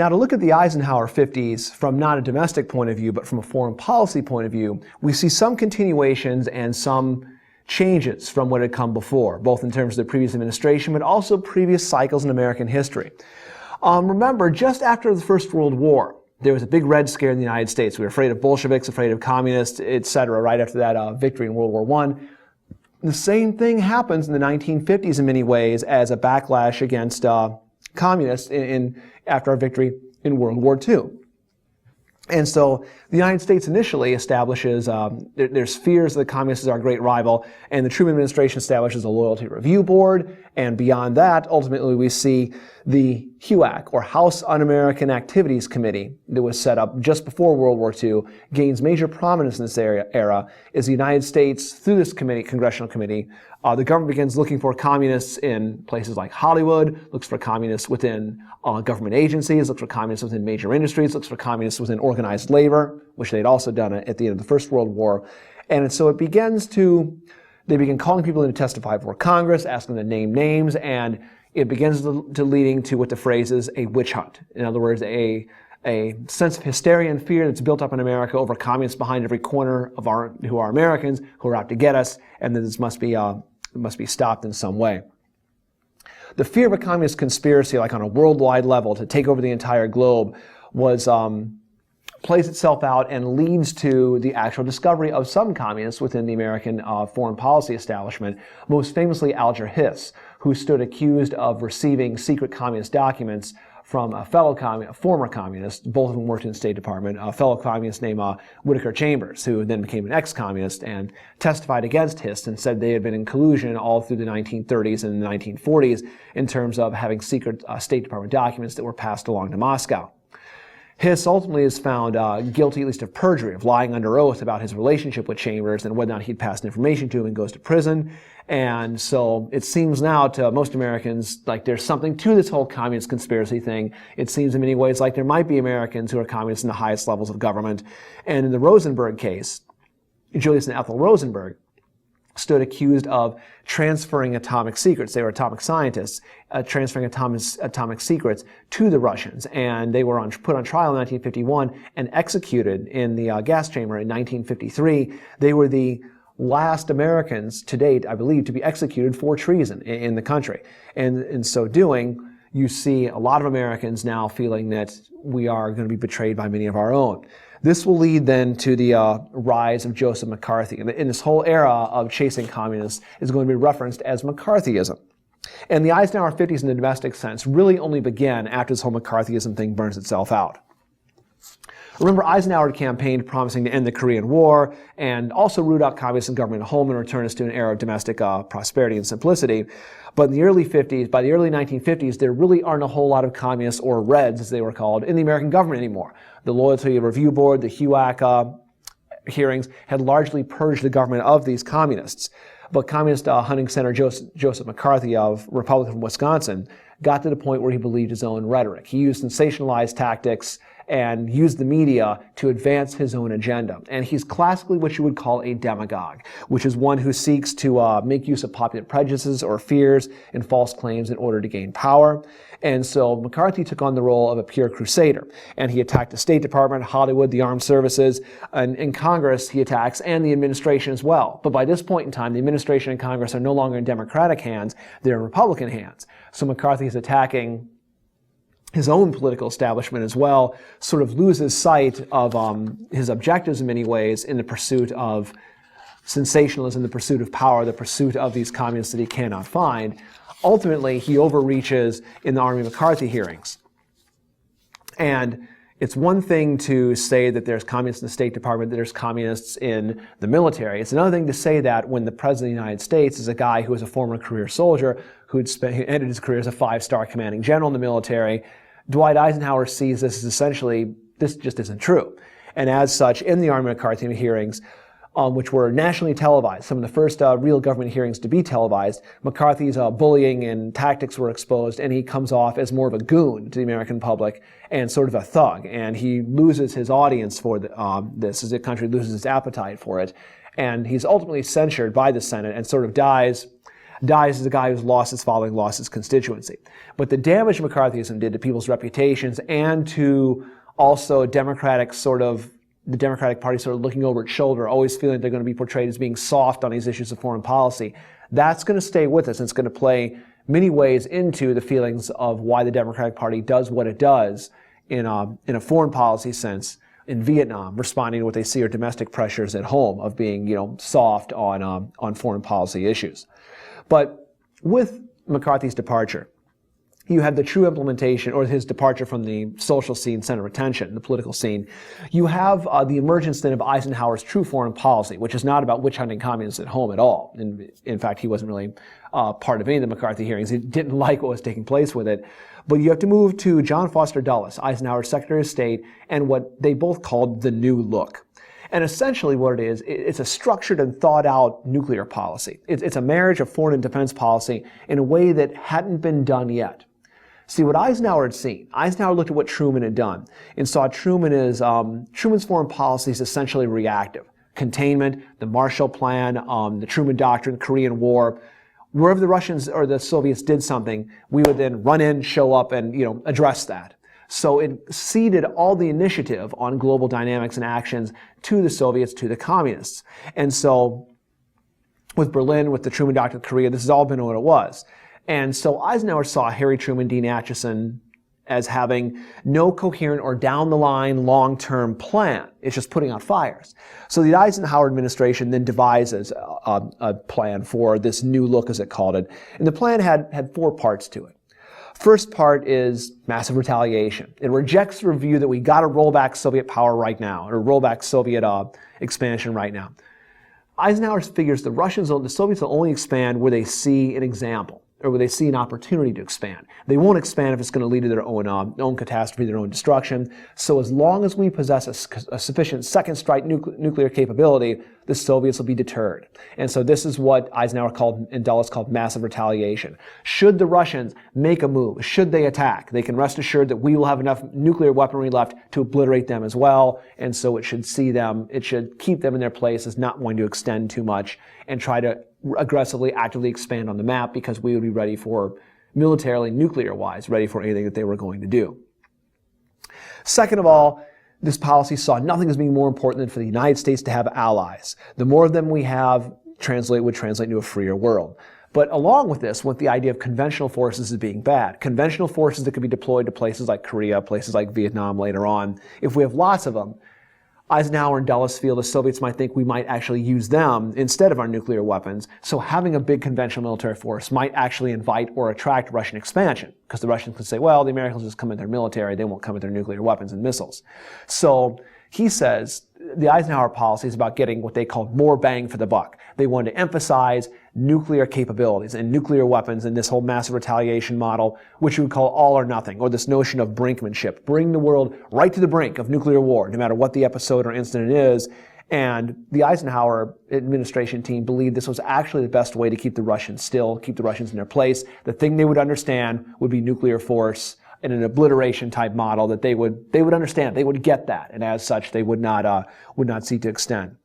Now, to look at the Eisenhower 50s from not a domestic point of view, but from a foreign policy point of view, we see some continuations and some changes from what had come before, both in terms of the previous administration, but also previous cycles in American history. Remember, just after the First World War, there was a big Red Scare in the United States. We were afraid of Bolsheviks, afraid of communists, etc. right after that victory in World War I. The same thing happens in the 1950s in many ways as a backlash against communists after our victory in World War II. And so the United States initially establishes, there's fears that the communists are our great rival, and the Truman administration establishes a loyalty review board, and beyond that, ultimately we see the HUAC, or House Un-American Activities Committee, that was set up just before World War II, gains major prominence in this era as the United States, through this committee, congressional committee, the government begins looking for communists in places like Hollywood, looks for communists within government agencies, looks for communists within major industries, looks for communists within organized labor, which they'd also done at the end of the First World War. And so it begins to, they begin calling people in to testify before Congress, asking them to name names, and it begins to leading to what the phrase is a witch hunt. In other words, a sense of hysteria and fear that's built up in America over communists behind every corner of who are Americans, who are out to get us, and that this must be stopped in some way. The fear of a communist conspiracy, like on a worldwide level, to take over the entire globe, plays itself out and leads to the actual discovery of some communists within the American foreign policy establishment, most famously Alger Hiss, who stood accused of receiving secret communist documents from a former communist, both of them worked in the State Department, a fellow communist named Whittaker Chambers, who then became an ex-communist and testified against Hiss and said they had been in collusion all through the 1930s and the 1940s in terms of having secret State Department documents that were passed along to Moscow. Hiss ultimately is found guilty at least of perjury, of lying under oath about his relationship with Chambers and whether or not he'd passed information to him, and goes to prison. And so it seems now to most Americans like there's something to this whole communist conspiracy thing. It seems in many ways like there might be Americans who are communists in the highest levels of government. And in the Rosenberg case, Julius and Ethel Rosenberg stood accused of transferring atomic secrets. They were atomic scientists, transferring atomic secrets to the Russians. And they were put on trial in 1951 and executed in the gas chamber in 1953. They were the last Americans to date, I believe, to be executed for treason in the country. And in so doing, you see a lot of Americans now feeling that we are going to be betrayed by many of our own. This will lead then to the rise of Joseph McCarthy. And this whole era of chasing communists is going to be referenced as McCarthyism. And the Eisenhower 50s in the domestic sense really only began after this whole McCarthyism thing burns itself out. Remember, Eisenhower campaigned promising to end the Korean War and also root out communists in government at home and return us to an era of domestic prosperity and simplicity. But in the early 50s, by the early 1950s, there really aren't a whole lot of communists, or Reds as they were called, in the American government anymore. The Loyalty Review Board, the HUAC hearings had largely purged the government of these communists. But Communist hunting Senator Joseph McCarthy of Republican from Wisconsin got to the point where he believed his own rhetoric. He used sensationalized tactics and used the media to advance his own agenda. And he's classically what you would call a demagogue, which is one who seeks to make use of popular prejudices or fears and false claims in order to gain power. And so McCarthy took on the role of a pure crusader, and he attacked the State Department, Hollywood, the armed services, and in Congress he attacks, and the administration as well. But by this point in time, the administration and Congress are no longer in Democratic hands, they're in Republican hands. So McCarthy is attacking his own political establishment as well, sort of loses sight of his objectives in many ways in the pursuit of sensationalism, the pursuit of power, the pursuit of these communists that he cannot find. Ultimately, he overreaches in the Army McCarthy hearings. And it's one thing to say that there's communists in the State Department, that there's communists in the military. It's another thing to say that when the President of the United States is a guy who is a former career soldier, who ended his career as a 5-star commanding general in the military, Dwight Eisenhower sees this as essentially, this just isn't true. And as such, in the Army McCarthy hearings, which were nationally televised, some of the first real government hearings to be televised, McCarthy's bullying and tactics were exposed, and he comes off as more of a goon to the American public and sort of a thug. And he loses his audience for this, as the country loses its appetite for it. And he's ultimately censured by the Senate and sort of dies dies as a guy who's lost his following, lost his constituency. But the damage McCarthyism did to people's reputations and to also the Democratic Party sort of looking over its shoulder, always feeling they're going to be portrayed as being soft on these issues of foreign policy, that's going to stay with us. And it's going to play many ways into the feelings of why the Democratic Party does what it does in a foreign policy sense in Vietnam, responding to what they see are domestic pressures at home of being, soft on foreign policy issues. But with McCarthy's departure, you had the true implementation, or his departure from the social scene, center of attention, the political scene. You have the emergence then of Eisenhower's true foreign policy, which is not about witch hunting communists at home at all. In fact, he wasn't really part of any of the McCarthy hearings. He didn't like what was taking place with it. But you have to move to John Foster Dulles, Eisenhower's Secretary of State, and what they both called the New Look. And essentially what it is, it's a structured and thought out nuclear policy. It's a marriage of foreign and defense policy in a way that hadn't been done yet. See, what Eisenhower had seen, Eisenhower looked at what Truman had done and saw Truman's foreign policy is essentially reactive. Containment, the Marshall Plan, the Truman Doctrine, Korean War. Wherever the Russians or the Soviets did something, we would then run in, show up, and address that. So it ceded all the initiative on global dynamics and actions to the Soviets, to the communists. And so with Berlin, with the Truman Doctrine, Korea, this has all been what it was. And so Eisenhower saw Harry Truman, Dean Acheson as having no coherent or down-the-line long-term plan. It's just putting out fires. So the Eisenhower administration then devises a plan for this new look, as it called it. And the plan had 4 parts to it. First part is massive retaliation. It rejects the view that we got to roll back Soviet power right now, or roll back Soviet expansion right now. Eisenhower figures the Soviets will only expand where they see an example, or where they see an opportunity to expand. They won't expand if it's going to lead to their own catastrophe, their own destruction. So as long as we possess a sufficient second strike nuclear capability, the Soviets will be deterred. And so this is what Eisenhower called, and Dulles called, massive retaliation. Should the Russians make a move, should they attack, they can rest assured that we will have enough nuclear weaponry left to obliterate them as well. And so it should keep them in their place as not wanting to extend too much and try to aggressively, actively expand on the map, because we would be ready for, militarily, nuclear-wise, ready for anything that they were going to do. Second of all, this policy saw nothing as being more important than for the United States to have allies. The more of them we have would translate into a freer world. But along with this went the idea of conventional forces as being bad. Conventional forces that could be deployed to places like Korea, places like Vietnam later on. If we have lots of them, Eisenhower and Dulles feel the Soviets might think we might actually use them instead of our nuclear weapons. So having a big conventional military force might actually invite or attract Russian expansion, because the Russians could say, well, the Americans just come with their military, they won't come with their nuclear weapons and missiles. So he says the Eisenhower policy is about getting what they called more bang for the buck. They wanted to emphasize nuclear capabilities and nuclear weapons in this whole massive retaliation model, which we would call all or nothing, or this notion of brinkmanship. Bring the world right to the brink of nuclear war, no matter what the episode or incident is. And the Eisenhower administration team believed this was actually the best way to keep the Russians still, keep the Russians in their place. The thing they would understand would be nuclear force in an obliteration type model that they would understand. They would get that. And as such, they would not seek to extend.